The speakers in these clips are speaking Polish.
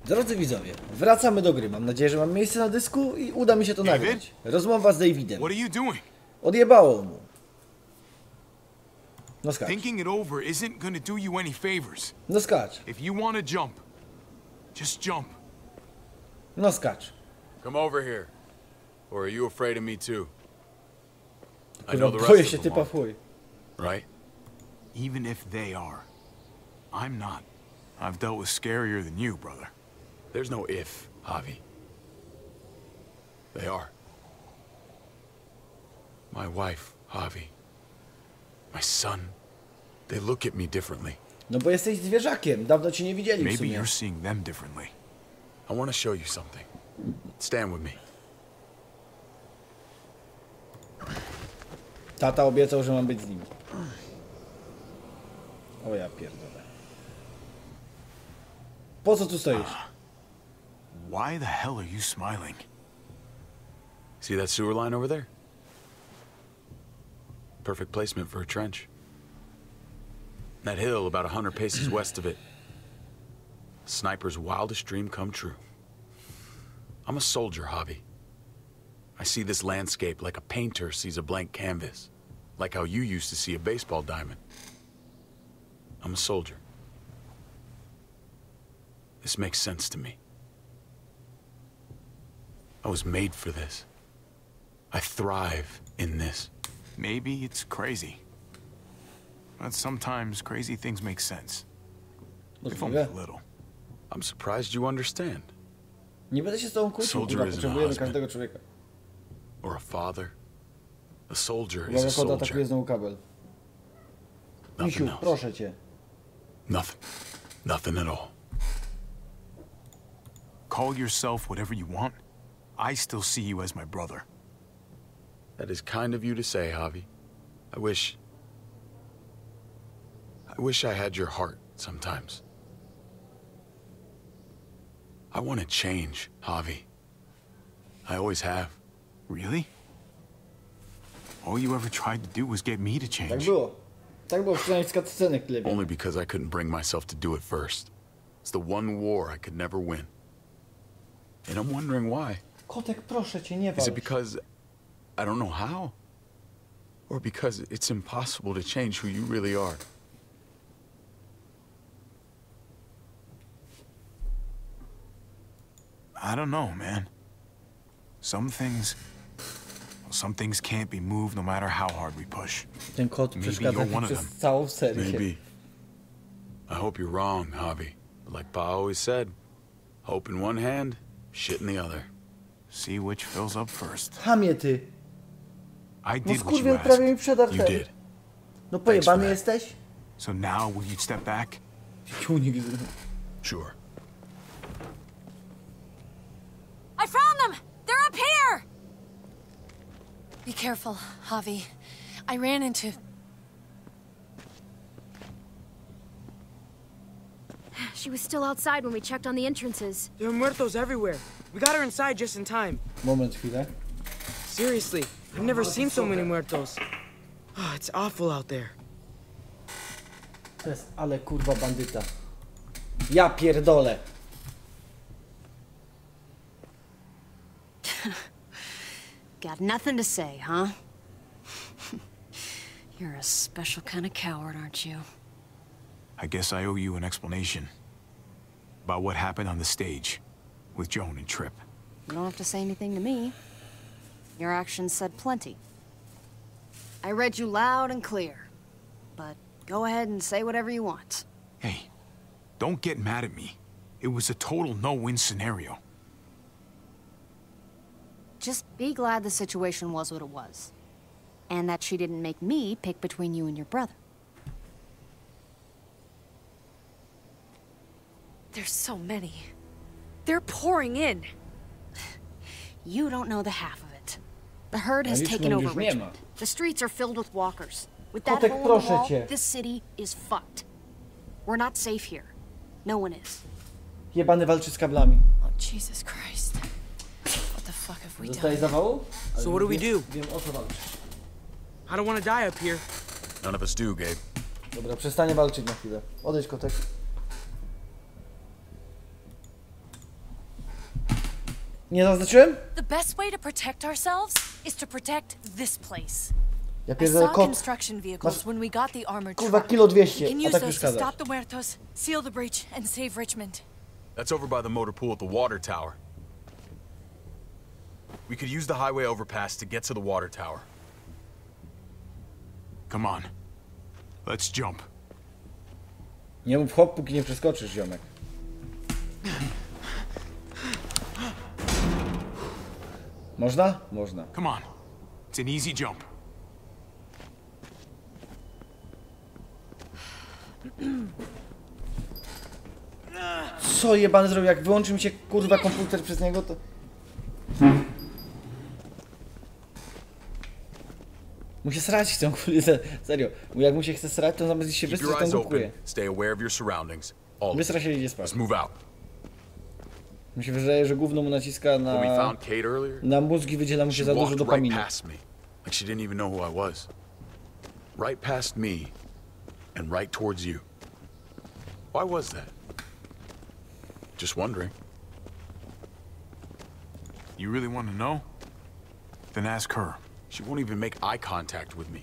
Drodzy widzowie, wracamy do gry. Mam nadzieję, że mam miejsce na dysku i uda mi się to nagrać. Rozmowa z Davidem. What are you doing? Odjebało mu. No skacz. Thinking it over isn't gonna do you any favors. No skacz. If you want to jump, just jump. No skacz. Come over here. Or are you afraid of me too? I Kurwa, know the boję rest się of them typa are, w chuj. right? Even if they are, I'm not. I've dealt with scarier than you, brother. There's no if, Javi. They are. My wife, Javi. My son. They look at me differently. No bo jesteś zwierzakiem. Dawno cię nie widzieli w Maybe sumie. you're seeing them differently. I want to show you something. Stand with me. Tata obiecał, że mam być z nim. O ja pierdolę. Po co tu stoisz? Why the hell are you smiling? See that sewer line over there? Perfect placement for a trench. That hill about 100 paces west of it. Sniper's wildest dream come true. I'm a soldier, Javi. I see this landscape like a painter sees a blank canvas. Like how you used to see a baseball diamond. I'm a soldier. This makes sense to me. I was made for this. I thrive in this. Maybe it's crazy. But sometimes crazy things make sense. If only a little. I'm surprised you understand. Nie będę się z tobą kłócił, kurwa. Potrzebujemy każdego człowieka. Or a father. A soldier is Uwaga, a kod soldier. atakuje znowu kabel. Misiu, Nothing else. proszę cię. Nothing. Nothing at all. Call yourself whatever you want. I still see you as my brother. That is kind of you to say, Javi. I wish I had your heart sometimes. I want to change, Javi. I always have. Really? All you ever tried to do was get me to Tak change. było. Tak było, przynajmniej z cutscenek tyle wiem. Only because I couldn't bring myself to do it first. It's the one war I could never win. And I'm wondering why. Kotek, proszę cię, nie walcz. Is it because I don't know how? Or because it's impossible to change who you really are? I don't know, man. Some things can't be moved no matter how hard we push. Ten kot przeszkadza mi przez całą serię. Maybe. I hope you're wrong, Javi. But like Pa always said, hope in one hand, shit in the other. See which fills up first. Chamie ty. I No did what you skurwiel prawie mi asked. przedarł You ten. did. No pojebany for jesteś? So now will you step back? Ciunik. Sure. I found them! They're up here! Be careful, Javi. I ran into... She was still outside when we checked on the entrances. There are muertos everywhere. We got her inside just in time. Moment, chwilę. Seriously, I've never seen so many muertos. Oh, it's awful out there. To jest, ale kurwa bandyta. Ja pierdolę. Got nothing to say, huh? You're a special kind of coward, aren't you? I guess I owe you an explanation about what happened on the stage with Joan and Tripp. You don't have to say anything to me. Your actions said plenty. I read you loud and clear. But go ahead and say whatever you want. Hey, don't get mad at me. It was a total no-win scenario. Just be glad the situation was what it was. And that she didn't make me pick between you and your brother. There's so many. They're pouring in. You don't know the half of it. The herd has taken over Richmond. The streets are filled with walkers. With that Kotek, hole in proszę the wall, cię. this city is fucked. We're not safe here. No one is. Jebany walczy z kablami. Oh, Jesus Christ. What the fuck have we Dostaje done? zawału? Ale So what do we wiem- do? Wiem o co walczy. I don't want to die up here. None of us do, Gabe. Dobra, przestanie walczyć na chwilę. Odejdź, kotek. Nie zaznaczyłem? The best way to protect ourselves is to protect this place. Ja I pierdolę saw kot. construction vehicles when we got the armored Kurwa, truck. kilo We 200, can a use tak those to przeszkadzasz. stop the muertos, seal the breach, and save Richmond. That's over by the motor pool at the water tower. We could use the highway overpass to get to the water tower. Come on. Let's jump. Nie mów hop, póki nie przeskoczysz, ziomek. Można? Można. Come on. It's an easy jump. Co jebany zrobił? Jak wyłączy mi się kurwa komputer przez niego, to... Mu się srać chce, serio. Jak mu się chce srać, to zamiast się Keep wysrać, your to eyes głupkuje. open. Stay aware of your surroundings. All of it. Wysra się i idzie spać. Let's move out. Mi się wydaje, że gówno mu naciska When we na... found Kate earlier, Na mózg i wydziela mu się she za dużo walked right dopaminy. past me, like she didn't even know who I was. Right past me, and right towards you. Why was that? Just wondering. You really want to know? Then ask her. She won't even make eye contact with me.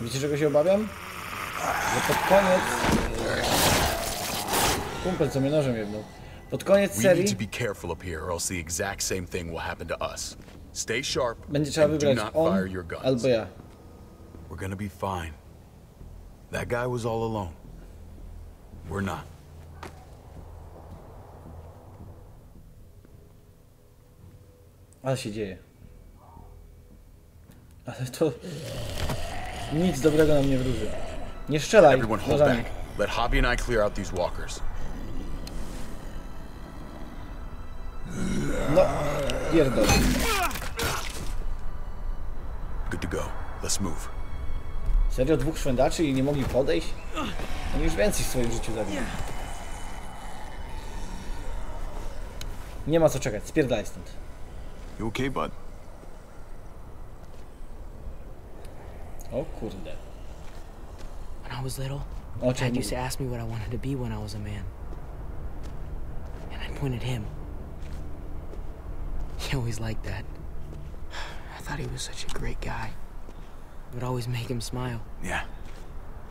Wiecie, czego się obawiam? Że pod koniec... Kumpel, co mnie nożem jedną. Pod koniec We need to serii be careful up here, or else the exact same thing will happen to us. Stay sharp będzie trzeba and do wybrać not on fire your guns. albo ja. We're gonna be fine. That guy was all alone. We're not. Ale się dzieje. Ale to... Nic dobrego nam nie wróży. Nie strzelaj Everyone hold nożami. back. Let Hobby and I clear out these walkers. No, pierdol. Good to go. Let's move. Serio, dwóch szwendaczy i nie mogli podejść? Oni już więcej w swoim życiu zabili. Nie ma co czekać, spierdalaj stąd. You okay, bud? O kurde. When I was little, O Dad czym used to ask me what I wanted to be when I was a man. And I'd point at him. He always liked that. I thought he was such a great guy. It would always make him smile. Yeah.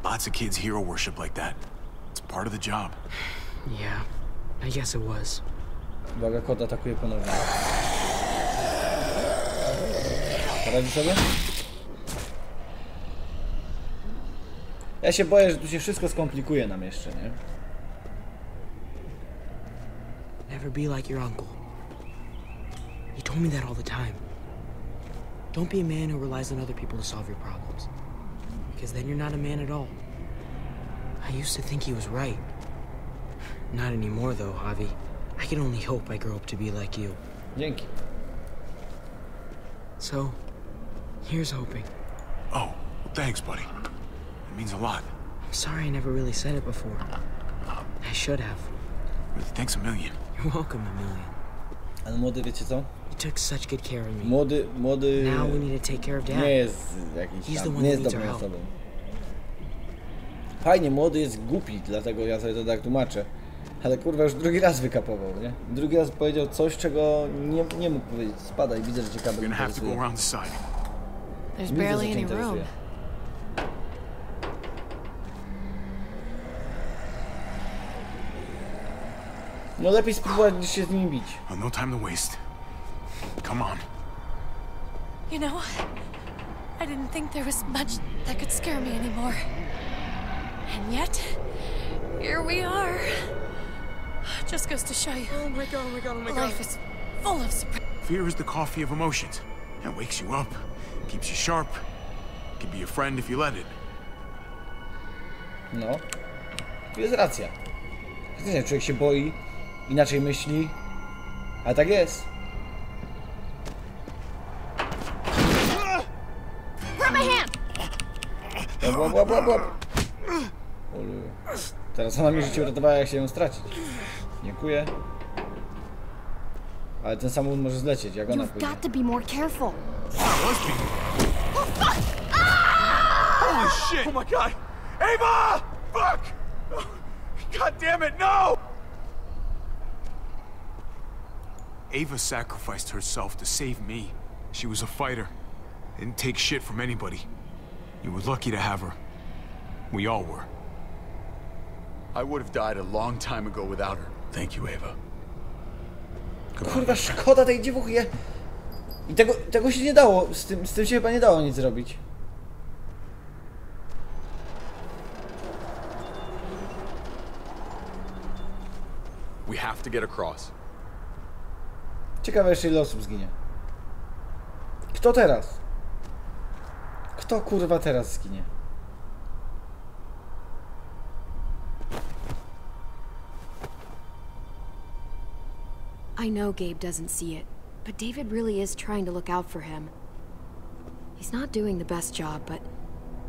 Lots of kids hero worship like that. It's part of the job. Yeah, I guess it was. Uwaga, kot atakuje ponownie. Poradzi sobie? Ja się boję, że tu się wszystko skomplikuje nam jeszcze, nie? Never be like your uncle. He told me that all the time. Don't be a man who relies on other people to solve your problems. Because then you're not a man at all. I used to think he was right. Not anymore, though, Javi. I can only hope I grow up to be like you. Dzięki. So, here's hoping. Oh, well, thanks, buddy. It means a lot. I'm sorry I never really said it before. I should have. Really, thanks a million. You're welcome, a million. Ale młody, wiecie co? You took such good care of me. Młody Now we need to take care of Dad. nie jest jakiś He's the tam, one nie that jest needs dobrą our help. osobą. Fajnie, młody jest głupi, dlatego ja sobie to tak tłumaczę. Ale kurwa już drugi raz wykapował, nie? Drugi raz powiedział coś, czego nie mógł powiedzieć. Spadaj, widzę, że cię kabel We're gonna have to go interesuje. around the side. There's Widzę, że barely cię any interesuje. room. No lepiej spróbować niż się z nimi bić. Oh, no time to waste. Come on. You know, I didn't think there was much that could scare me anymore. And yet, here we are. Just goes to show you, Oh my god, oh my god, oh my god. life is full of surprises. Fear is the coffee of emotions. It wakes you up, keeps you sharp, can be a friend if you let it. No. Tu jest racja. Faktycznie człowiek się boi, inaczej myśli, ale tak jest. Grab my hand! Łap, łap, łap, łap. Teraz ona mi życie uratowała, jak się ją stracić. Dziękuję. Ale ten samochód może zlecieć, jak ona You've pójdzie. got to be more careful. Holy shit! Oh my god! Ava! Fuck! God damn it, no! Ava sacrificed herself to save me. She was a fighter. Didn't take shit from anybody. You were lucky to have her. We all were. I would have died a long time ago without her. Thank you, Ava. Kurwa, szkoda tej dziewuchy. I tego się nie dało, z tym się chyba nie dało nic zrobić. We have to get across. Ciekawe jeszcze ile osób zginie. Kto teraz? Kto kurwa teraz zginie? I know Gabe doesn't see it, but David really is trying to look out for him. He's not doing the best job, but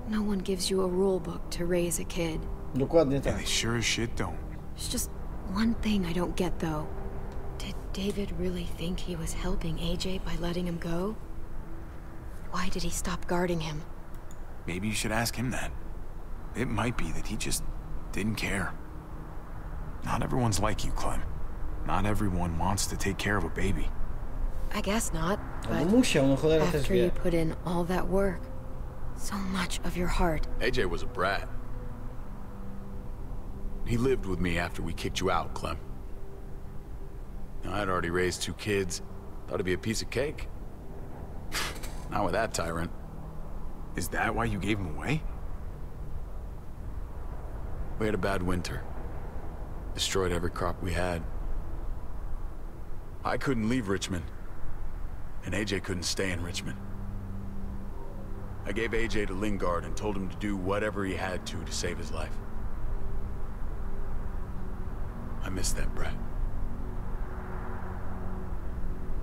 no one gives you a rule book to raise a kid. Dokładnie Yeah, tak. they sure as shit don't. There's just one thing I don't get, though. Did David really think he was helping AJ by letting him go? Why did he stop guarding him? Maybe you should ask him that. It might be that he just didn't care. Not everyone's like you, Clem. Not everyone wants to take care of a baby. I guess not, No but musiał, no cholera też after you wie. put in all that work, so much of your heart. AJ was a brat. He lived with me after we kicked you out, Clem. I'd already raised 2 kids. Thought it'd be a piece of cake. Not with that tyrant. Is that why you gave him away? We had a bad winter. Destroyed every crop we had. I couldn't leave Richmond. And AJ couldn't stay in Richmond. I gave AJ to Lingard and told him to do whatever he had to save his life. I miss that brat.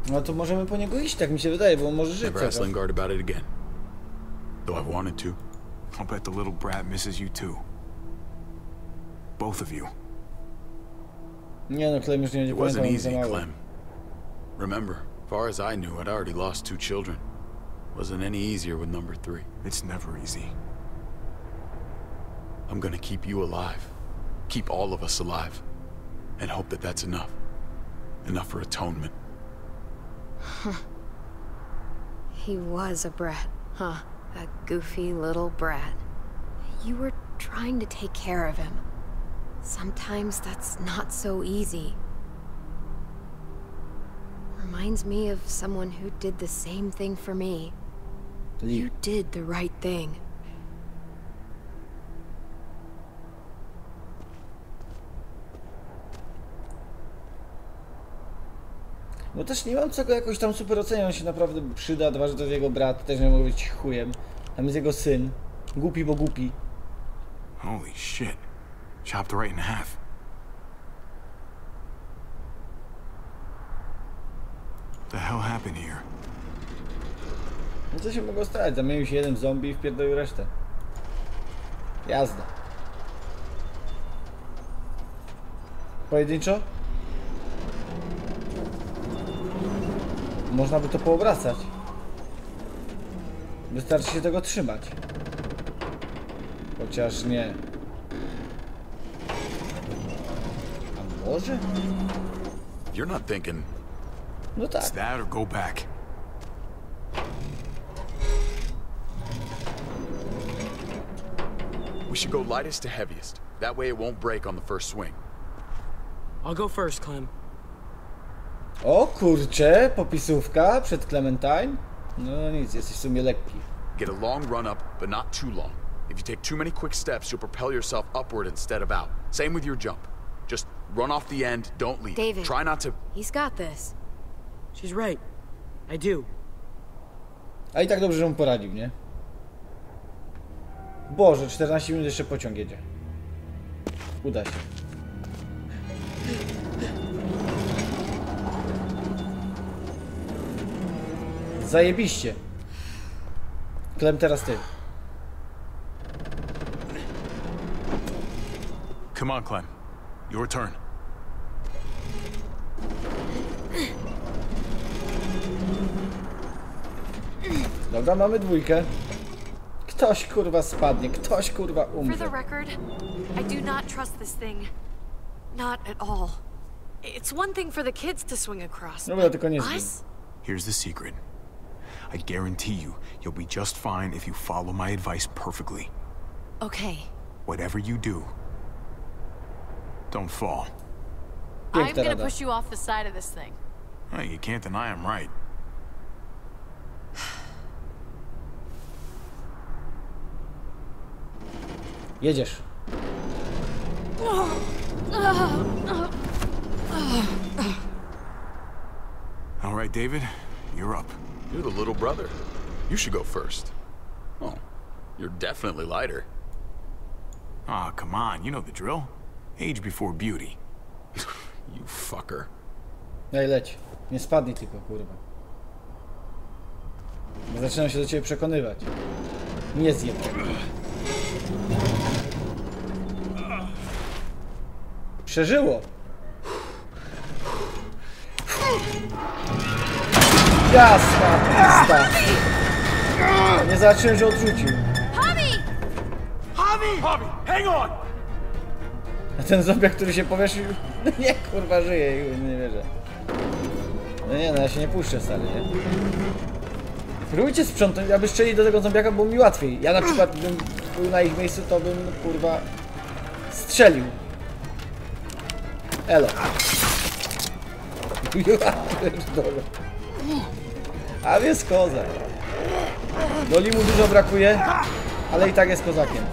No to możemy po niego iść, tak mi się wydaje, bo on może żyć Never cały asked czas. Lingard about it again. Though I've wanted to. I'll bet the little brat misses you too. Both of you. Nie no, Clem już nie będzie It wasn't pamiętał, on za easy, mały. Clem. Remember, far as I knew, I'd already lost 2 children. Wasn't any easier with number 3. It's never easy. I'm gonna keep you alive. Keep all of us alive. And hope that that's enough. Enough for atonement. He was a brat, huh? A goofy little brat. You were trying to take care of him. Sometimes that's not so easy. Reminds me of someone who did the same thing for me. You did the right thing. No też nie mam co go jakoś tam super oceniać, on się naprawdę przyda, dwa, że to jest jego brat, też nie mógł być chujem. Tam jest jego syn. Głupi, bo głupi. Holy shit. Chopped right in half. What the hell happened here? No co się mogło stać? Zamienił się jeden w zombie i wpierdolił resztę. Jazda. Pojedynczo? Można by to poobracać. Wystarczy się tego trzymać. Chociaż nie. A może? You're not thinking... No tak. It's that or go back. We should go lightest to heaviest. That way it won't break on the first swing. I'll go first, Clem. O kurcze, popisówka przed Clementine. No nic, jesteś w sumie lekki. Get a long run up, but not too long. If you take too many quick steps, you'll propel yourself upward instead of out. Same with your jump. Just run off the end, don't leave. David. Try not to... He's got this. She's right. I do. A i tak dobrze, że mu poradził, nie? Boże, 14 minut jeszcze pociąg jedzie. Uda się. Zajebiście. Klem, teraz ty. Come on, Clem. Your turn. Dobra, mamy dwójkę. Ktoś kurwa spadnie, ktoś kurwa For the umrze. record, I do not trust this thing. Not at all. It's one thing for the kids to swing across. Dobra, tylko nie zgin. Us? Here's the secret. I guarantee you, you'll be just fine if you follow my advice perfectly. Okay. Whatever you do, don't fall. I'm Piękna gonna rada. push you off the side of this thing. Hey, you can't deny I'm right. Jedziesz. All right, David, you're up. You're the little brother. You should go first. Oh, you're definitely lighter. Ah, come on, you know the drill. Age before beauty. You fucker. Daj, leć. Nie spadnij tylko, kurwa. Bo zaczynam się do ciebie przekonywać. Nie zjem. Przeżyło. Jasna pista. Nie zobaczyłem, że odrzucił. Hobby, hang on! A ten zombiak, który się powieszył, no nie, kurwa, żyje, nie wierzę. No nie, no ja się nie puszczę, stary, nie? Próbujcie sprzątnąć, aby strzelić do tego zombiaka, było mi łatwiej. Ja na przykład bym był na ich miejscu, to bym, kurwa, strzelił. Elo. Ja pierdolę. A jest kozak. Doli mu dużo brakuje, ale i tak jest kozakiem.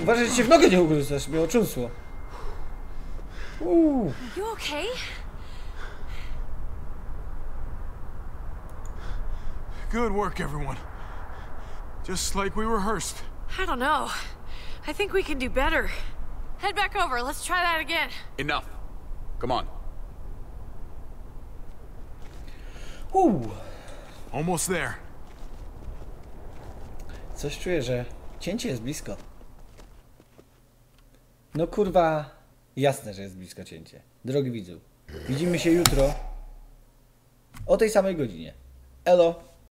Uważaj, że cię w nogę nie ugryzasz, mnie otrząsło. You okay? Good work, everyone. Just like we rehearsed. I don't know. I think we can do better. Head back over. Let's try that again. Enough. Come on. Almost there. Coś czuję, że cięcie jest blisko. No kurwa, jasne, że jest blisko cięcie. Drogi widzu, widzimy się jutro o tej samej godzinie. Elo.